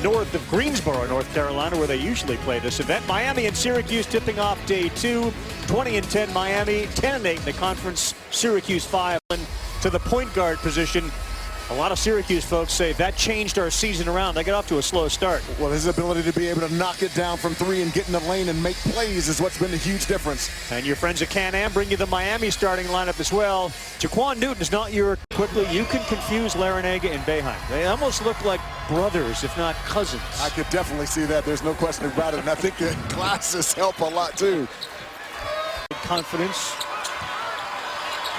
north of Greensboro, North Carolina, where they usually play this event. Miami and Syracuse tipping off day 2. 20-10 Miami, 10-8 in the conference. Syracuse 5 to the point guard position. A lot of Syracuse folks say that changed our season around. They got off to a slow start. Well, his ability to be able to knock it down from 3 and get in the lane and make plays is what's been the huge difference. And your friends at Can-Am bring you the Miami starting lineup as well. Jaquan Newton is not your quickly. You can confuse Larrañaga and Boeheim. They almost look like brothers, if not cousins. I could definitely see that. There's no question about it. And I think the glasses help a lot, too. Confidence.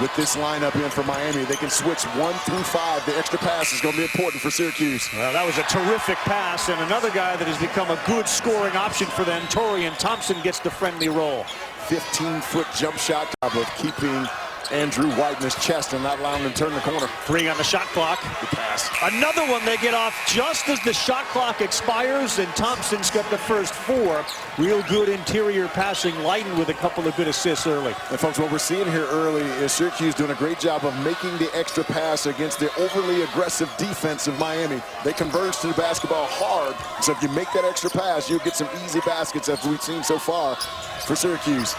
With this lineup in for Miami, they can switch 1 through 5. The extra pass is going to be important for Syracuse. Well, that was a terrific pass, and another guy that has become a good scoring option for them, Torian Thompson, gets the friendly roll. 15-foot jump shot of keeping Andrew White in his chest and not allowing him to turn the corner. 3 on the shot clock. Good pass. Another one they get off just as the shot clock expires, and Thompson's got the first 4. Real good interior passing. Leiden with a couple of good assists early. And folks, what we're seeing here early is Syracuse doing a great job of making the extra pass against the overly aggressive defense of Miami. They converge to the basketball hard, so if you make that extra pass, you'll get some easy baskets as we've seen so far for Syracuse.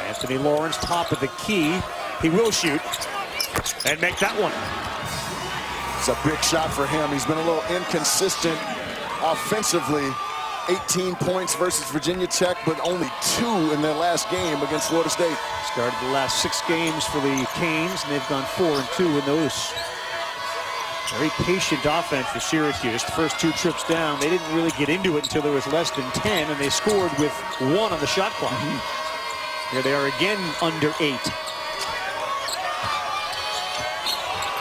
Anthony Lawrence, top of the key. He will shoot and make that one. It's a big shot for him. He's been a little inconsistent offensively. 18 points versus Virginia Tech, but only 2 in their last game against Florida State. Started the last 6 games for the Canes, and they've gone 4-2 in those. Very patient offense for Syracuse. The first 2 trips down, they didn't really get into it until there was less than 10, and they scored with 1 on the shot clock. Here they are again under 8.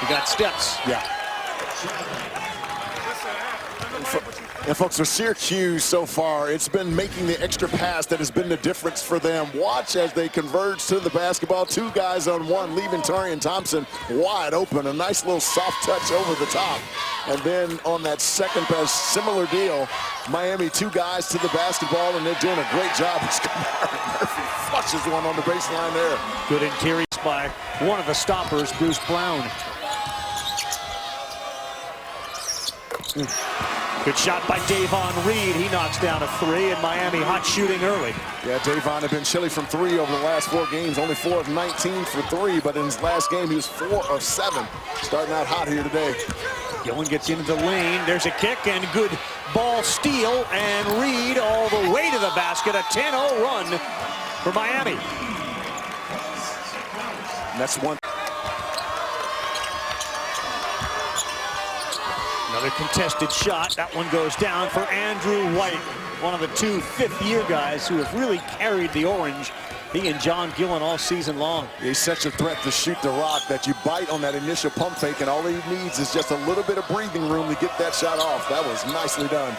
You got steps. Yeah. And folks, for Syracuse so far, it's been making the extra pass that has been the difference for them. Watch as they converge to the basketball. 2 guys on 1, leaving Torian Thompson wide open. A nice little soft touch over the top. And then on that second pass, similar deal. Miami, 2 guys to the basketball, and they're doing a great job. Murphy flushes one on the baseline there. Good interior by one of the stoppers, Bruce Brown. Good shot by Davon Reed. He knocks down a 3, and Miami hot shooting early. Yeah, Davon had been chilly from 3 over the last 4 games. Only 4 of 19 for 3, but in his last game, he was 4 of 7. Starting out hot here today. Gillen gets into the lane. There's a kick and good ball steal, and Reed all the way to the basket. A 10-0 run for Miami. And that's one. Another contested shot. That one goes down for Andrew White, one of the 2 fifth-year guys who have really carried the orange. He and John Gillen all season long. He's such a threat to shoot the rock that you bite on that initial pump fake, and all he needs is just a little bit of breathing room to get that shot off. That was nicely done.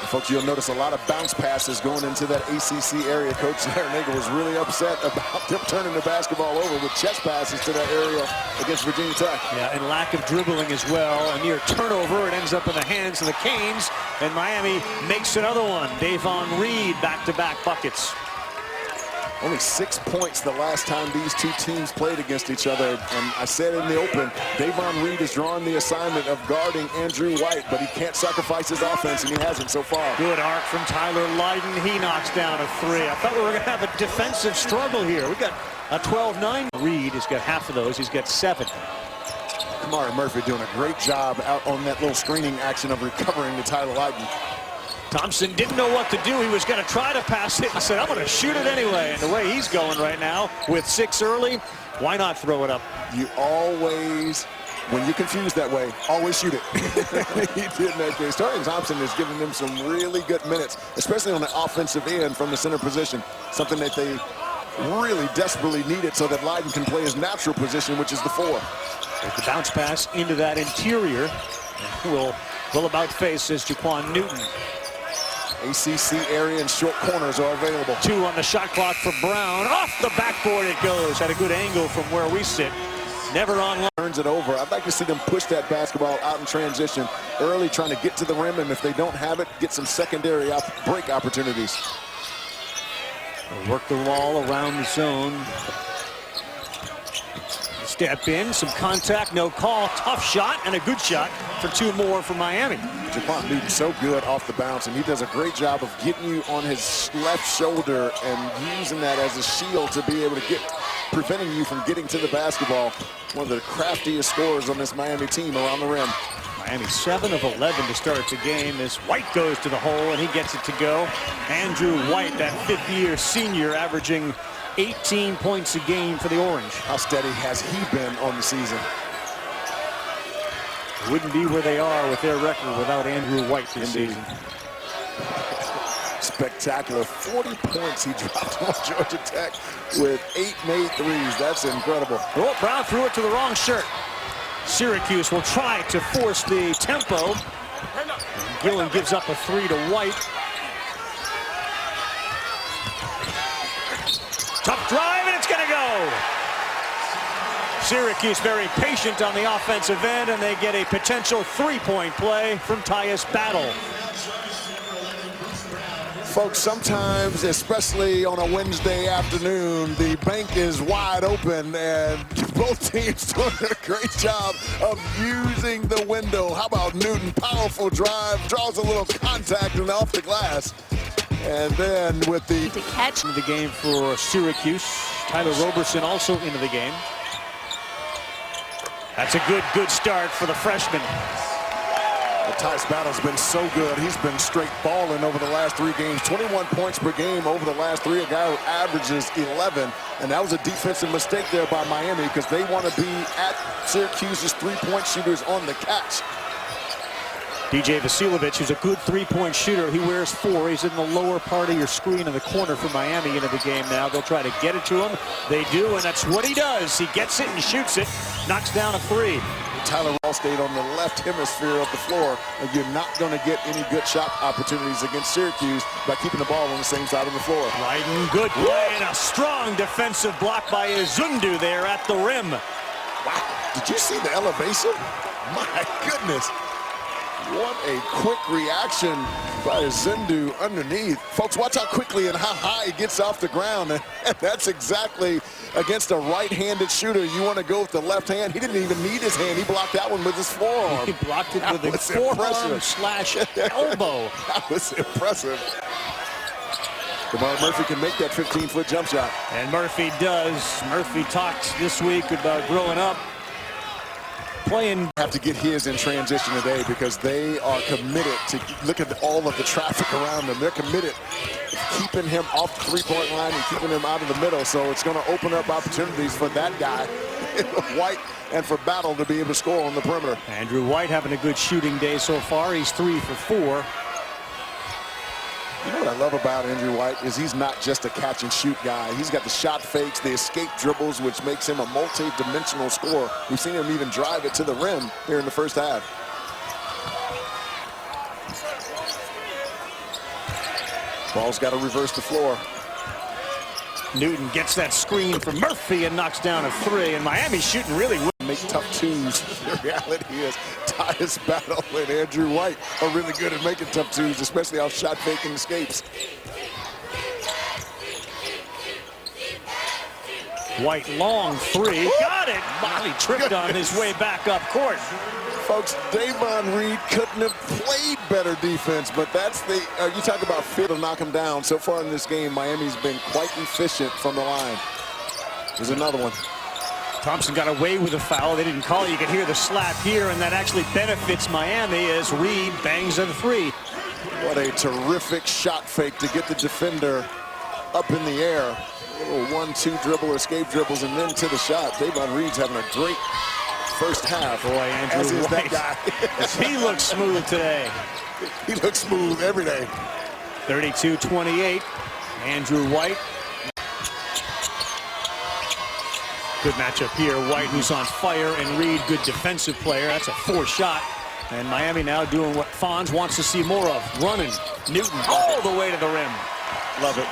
Folks, you'll notice a lot of bounce passes going into that ACC area. Coach Larrañaga was really upset about them turning the basketball over with chest passes to that area against Virginia Tech. Yeah, and lack of dribbling as well. A near turnover. It ends up in the hands of the Canes, and Miami makes another one. Davon Reed, back-to-back buckets. Only 6 points the last time these 2 teams played against each other. And I said in the open, Davon Reed is drawing the assignment of guarding Andrew White, but he can't sacrifice his offense, and he hasn't so far. Good arc from Tyler Leiden. He knocks down a 3. I thought we were going to have a defensive struggle here. We got a 12-9. Reed has got half of those. He's got 7. Kamari Murphy doing a great job out on that little screening action of recovering to Tyler Leiden. Thompson didn't know what to do. He was going to try to pass it. He said, I'm going to shoot it anyway. And the way he's going right now with 6 early, why not throw it up? You always, when you're confused that way, always shoot it. He did in that case. Torian Thompson has given them some really good minutes, especially on the offensive end from the center position, something that they really desperately needed so that Leiden can play his natural position, which is the 4. There's the bounce pass into that interior. Will about face, says Jaquan Newton. ACC area and short corners are available. 2 on the shot clock for Brown. Off the backboard it goes. Had a good angle from where we sit. Never on line. Turns it over. I'd like to see them push that basketball out in transition early, trying to get to the rim, and if they don't have it, get some secondary break opportunities. They'll work the wall around the zone. step in, some contact, no call, tough shot, and a good shot for 2 more for Miami. Jaquan Newton's so good off the bounce, and he does a great job of getting you on his left shoulder and using that as a shield to be able to preventing you from getting to the basketball. One of the craftiest scorers on this Miami team around the rim. Miami 7 of 11 to start the game as White goes to the hole and he gets it to go. Andrew White, that 5th-year senior, averaging 18 points a game for the Orange. How steady has he been on the season? Wouldn't be where they are with their record without Andrew White this season. Spectacular. 40 points he dropped on Georgia Tech with 8 made threes. That's incredible. Oh, Brown threw it to the wrong shirt. Syracuse will try to force the tempo. Gillen gives up a 3 to White. Tough drive, and it's going to go. Syracuse very patient on the offensive end, and they get a potential 3-point play from Tyus Battle. Folks, sometimes, especially on a Wednesday afternoon, the bank is wide open, and both teams doing a great job of using the window. How about Newton? Powerful drive, draws a little contact and off the glass. And then with the catch into the game for Syracuse. Tyler Roberson also into the game. That's a good start for the freshman. Tyus Battle's been so good. He's been straight balling over the last 3 games. 21 points per game over the last 3. A guy who averages 11. And that was a defensive mistake there by Miami because they want to be at Syracuse's 3-point shooters on the catch. DJ Vasiljevic, who's a good 3-point shooter. He wears 4. He's in the lower part of your screen in the corner for Miami into the game now. They'll try to get it to him. They do, and that's what he does. He gets it and shoots it. Knocks down a 3. Tyler Ball stayed on the left hemisphere of the floor, and you're not going to get any good shot opportunities against Syracuse by keeping the ball on the same side of the floor. Right, good play, and a strong defensive block by Izundu there at the rim. Wow, did you see the elevation? My goodness. What a quick reaction by Zindu underneath. Folks, watch how quickly and how high he gets off the ground. And that's exactly against a right-handed shooter. You want to go with the left hand. He didn't even need his hand. He blocked that one with his forearm. He blocked it with his forearm slash elbow. That was impressive. DeMar Murphy can make that 15-foot jump shot. And Murphy does. Murphy talked this week about growing up playing. Have to get his in transition today because they are committed to look at all of the traffic around them. They're committed to keeping him off the 3-point line and keeping him out of the middle. So it's going to open up opportunities for that guy, White, and for Battle to be able to score on the perimeter. Andrew White having a good shooting day so far. He's 3 for 4. You know what I love about Andrew White is he's not just a catch and shoot guy. He's got the shot fakes, the escape dribbles, which makes him a multi-dimensional scorer. We've seen him even drive it to the rim here in the first half. Ball's got to reverse the floor. Newton gets that screen from Murphy and knocks down a 3. And Miami's shooting really well. Make tough twos. The reality is Tyus Battle and Andrew White are really good at making tough twos, especially off shot faking escapes. White long 3. Got it. Molly tripped on his way back up court. Folks, Davon Reed couldn't have played better defense, but that's the, you talk about fit to knock him down. So far in this game, Miami's been quite efficient from the line. There's another one. Thompson got away with a foul. They didn't call it. You can hear the slap here, and that actually benefits Miami as Reed bangs a 3. What a terrific shot fake to get the defender up in the air. A little 1-2 dribble, escape dribbles, and then to the shot. Davon Reed's having a great first half. Boy, Andrew as is White. That guy. He looks smooth today. He looks smooth every day. 32-28. Andrew White. Good matchup here. White, who's on fire, and Reed, good defensive player. That's a 4 shot. And Miami now doing what Fonz wants to see more of. Running. Newton all the way to the rim. Love it.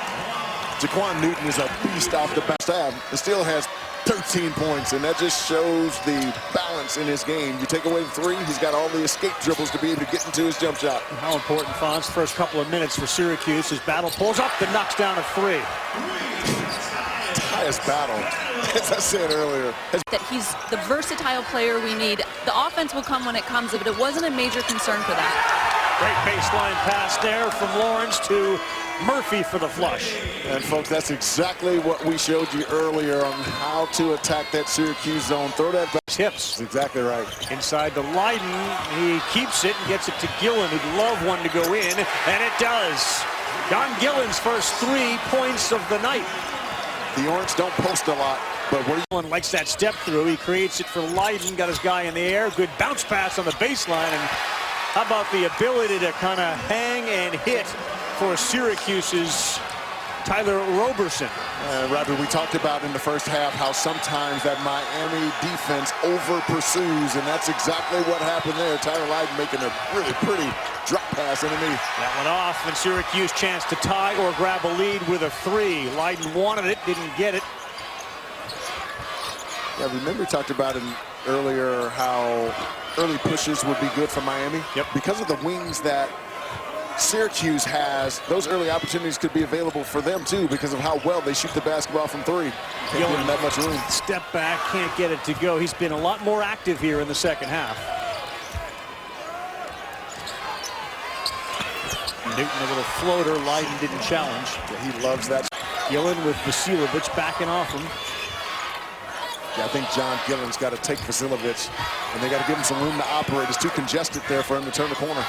Jaquan Newton is a beast off the back stab. He still has 13 points, and that just shows the balance in his game. You take away the 3, he's got all the escape dribbles to be able to get into his jump shot. How important, Fonz, first couple of minutes for Syracuse. His Battle pulls up and knocks down a 3. has battled, as I said earlier. That he's the versatile player we need. The offense will come when it comes, but it wasn't a major concern for that. Great baseline pass there from Lawrence to Murphy for the flush. And folks, that's exactly what we showed you earlier on how to attack that Syracuse zone. Throw that back. Hips. That's exactly right. Inside to Leiden. He keeps it and gets it to Gillen, who'd love one to go in, and it does. John Gillen's first 3 points of the night. The Orange don't post a lot, but where Gillen likes that step through. He creates it for Leiden, got his guy in the air. Good bounce pass on the baseline, and how about the ability to kind of hang and hit for Syracuse's Tyler Roberson. Robbie, we talked about in the first half how sometimes that Miami defense over-pursues, and that's exactly what happened there. Tyler Leiden making a really pretty drop pass underneath. That went off, and Syracuse chance to tie or grab a lead with a 3. Leiden wanted it, didn't get it. Yeah, remember we talked about it earlier how early pushes would be good for Miami? Yep. Because of the wings that Syracuse has, those early opportunities could be available for them too because of how well they shoot the basketball from 3. Can't give them that much room. Step back, can't get it to go. He's been a lot more active here in the second half. Newton, a little floater. Leiden didn't challenge. Yeah, he loves that. Gillen with Vasilovich backing off him. Yeah, I think John Gillen's got to take Vasilovich, and they got to give him some room to operate. It's too congested there for him to turn the corner.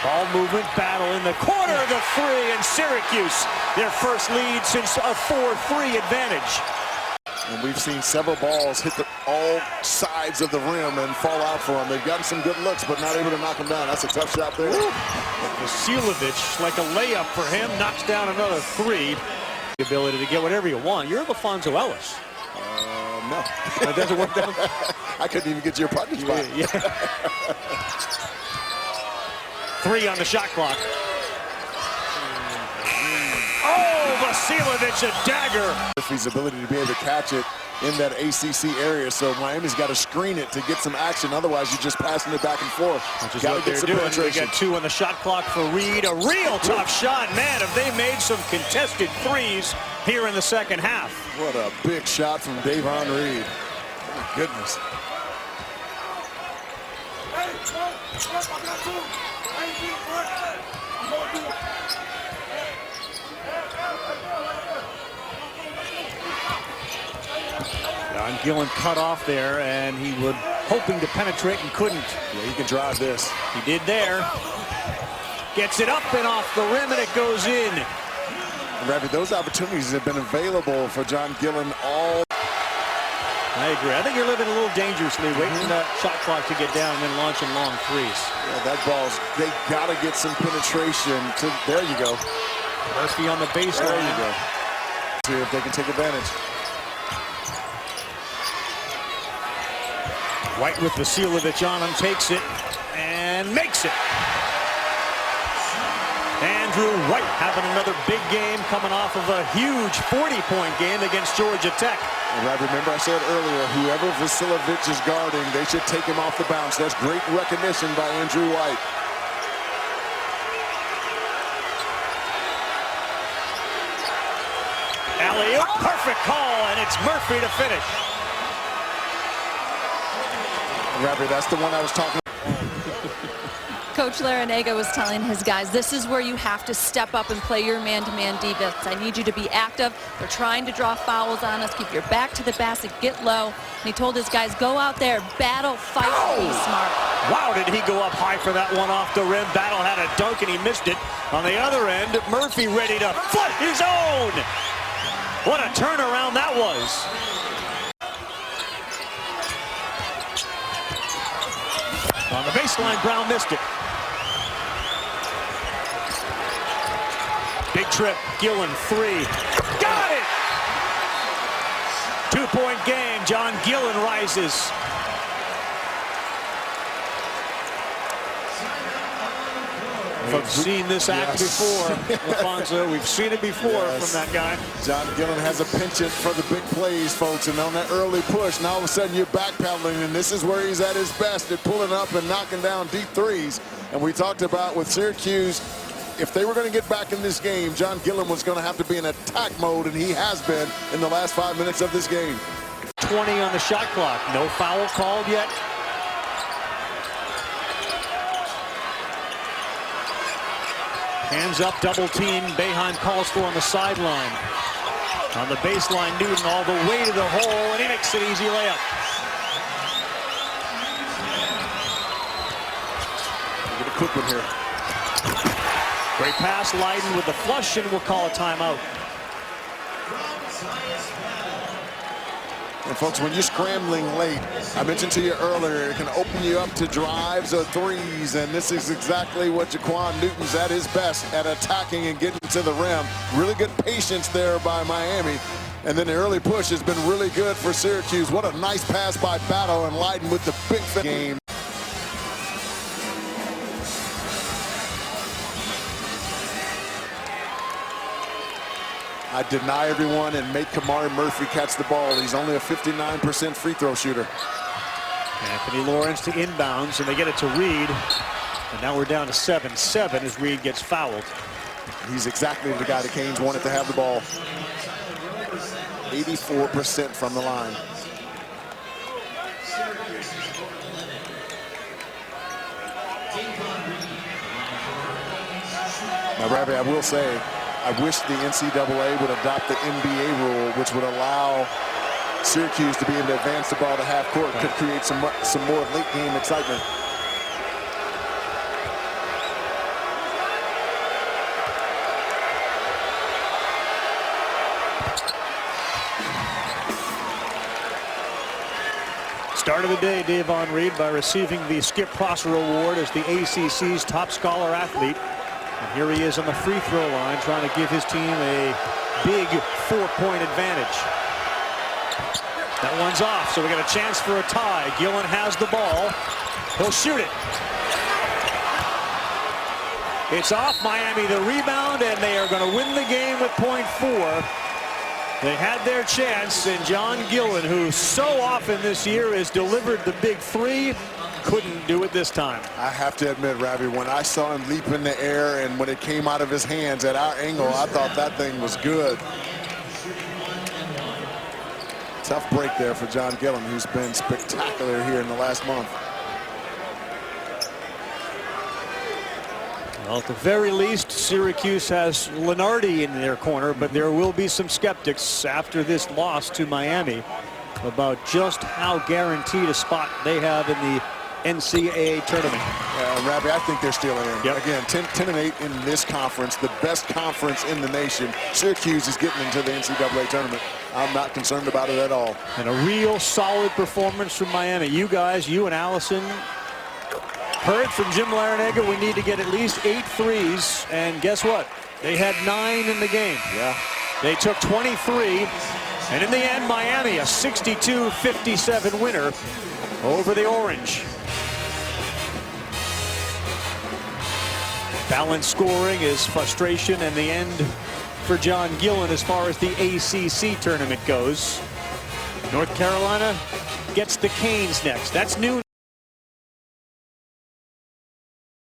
Ball movement, battle in the corner, the 3, and Syracuse, their first lead since a 4-3 advantage. And we've seen several balls hit all sides of the rim and fall out for them. They've gotten some good looks, but not able to knock them down. That's a tough shot there. Vasilovich, like a layup for him, knocks down another 3. The ability to get whatever you want. You're LaFonso Ellis. No. That doesn't work down. I couldn't even get your parking spot. Yeah. 3 on the shot clock. Oh, Vasilovich, a dagger. Murphy's ability to be able to catch it in that ACC area, so Miami's got to screen it to get some action. Otherwise, you're just passing it back and forth. Got to get some penetration. We got 2 on the shot clock for Reed. A real tough shot. Man, have they made some contested 3s here in the second half. What a big shot from Davon Reed. Oh, my goodness. John Gillen cut off there, and he was hoping to penetrate and couldn't. Yeah, he can drive this. He did there. Gets it up and off the rim, and it goes in. Ravi, those opportunities have been available for John Gillen all. I agree. I think you're living a little dangerously, waiting for that shot clock to get down and then launching long 3s. Yeah, that ball's, they got to get some penetration. There you go. Murphy on the baseline. There you go. See if they can take advantage. White with Vasilovich on him, takes it and makes it. Andrew White having another big game coming off of a huge 40-point game against Georgia Tech. And I remember I said earlier, whoever Vasilovich is guarding, they should take him off the bounce. That's great recognition by Andrew White. Alley-oop, perfect call, and it's Murphy to finish. Ravi, that's the one I was talking about. Coach Larinaga was telling his guys, this is where you have to step up and play your man-to-man defense. I need you to be active. They're trying to draw fouls on us. Keep your back to the basket, get low. And he told his guys, go out there, battle, fight, be smart. Wow, did he go up high for that one off the rim. Battle had a dunk and he missed it. On the other end, Murphy ready to foot his own. What a turnaround that was. On the baseline, Brown missed it. Big trip, Gillen, 3. Got it! 2-point game, John Gillen rises. We've seen this act before, Alfonso. We've seen it before from that guy. John Gillen has a penchant for the big plays, folks, and on that early push, now all of a sudden you're backpedaling, and this is where he's at his best at pulling up and knocking down deep 3s. And we talked about with Syracuse, if they were going to get back in this game, John Gillen was going to have to be in attack mode, and he has been in the last 5 minutes of this game. 20 on the shot clock. No foul called yet. Hands up, double team. Boeheim calls for on the sideline. On the baseline, Newton all the way to the hole, and he makes an easy layup. Get a quick one here. Great pass, Leiden with the flush, and we'll call a timeout. And folks, when you're scrambling late, I mentioned to you earlier, it can open you up to drives or threes, and this is exactly what Jaquan Newton's at his best at attacking and getting to the rim. Really good patience there by Miami. And then the early push has been really good for Syracuse. What a nice pass by Battle, and Leiden with the big game. I deny everyone and make Kamari Murphy catch the ball. He's only a 59% free throw shooter. Anthony Lawrence to inbounds, and they get it to Reed. And now we're down to 7-7 as Reed gets fouled. He's exactly the guy the Canes wanted to have the ball. 84% from the line. Now, Ravi, I will say, I wish the NCAA would adopt the NBA rule, which would allow Syracuse to be able to advance the ball to half court. Could create some more late game excitement. Start of the day, Davon Reed, by receiving the Skip Prosser Award as the ACC's top scholar athlete. And here he is on the free throw line trying to give his team a big 4-point advantage. That one's off, so we got a chance for a tie. Gillen has the ball. He'll shoot it. It's off. Miami the rebound, and they are going to win the game with .4. They had their chance, and John Gillen, who so often this year has delivered the big three, couldn't do it this time. I have to admit, Ravi, when I saw him leap in the air and when it came out of his hands at our angle, I thought that thing was good. Tough break there for John Gillen, who's been spectacular here in the last month. Well, at the very least, Syracuse has Lenardi in their corner, but there will be some skeptics after this loss to Miami about just how guaranteed a spot they have in the NCAA tournament. Ravi, I think they're still in. Yep. Again, 10-8 in this conference, the best conference in the nation. Syracuse is getting into the NCAA tournament. I'm not concerned about it at all. And a real solid performance from Miami. You guys, you and Allison, heard from Jim Larinaga we need to get at least 8 threes. And guess what? They had 9 in the game. Yeah. They took 23. And in the end, Miami, a 62-57 winner over the Orange. Balanced scoring is frustration and the end for John Gillen as far as the ACC tournament goes. North Carolina gets the Canes next. That's noon.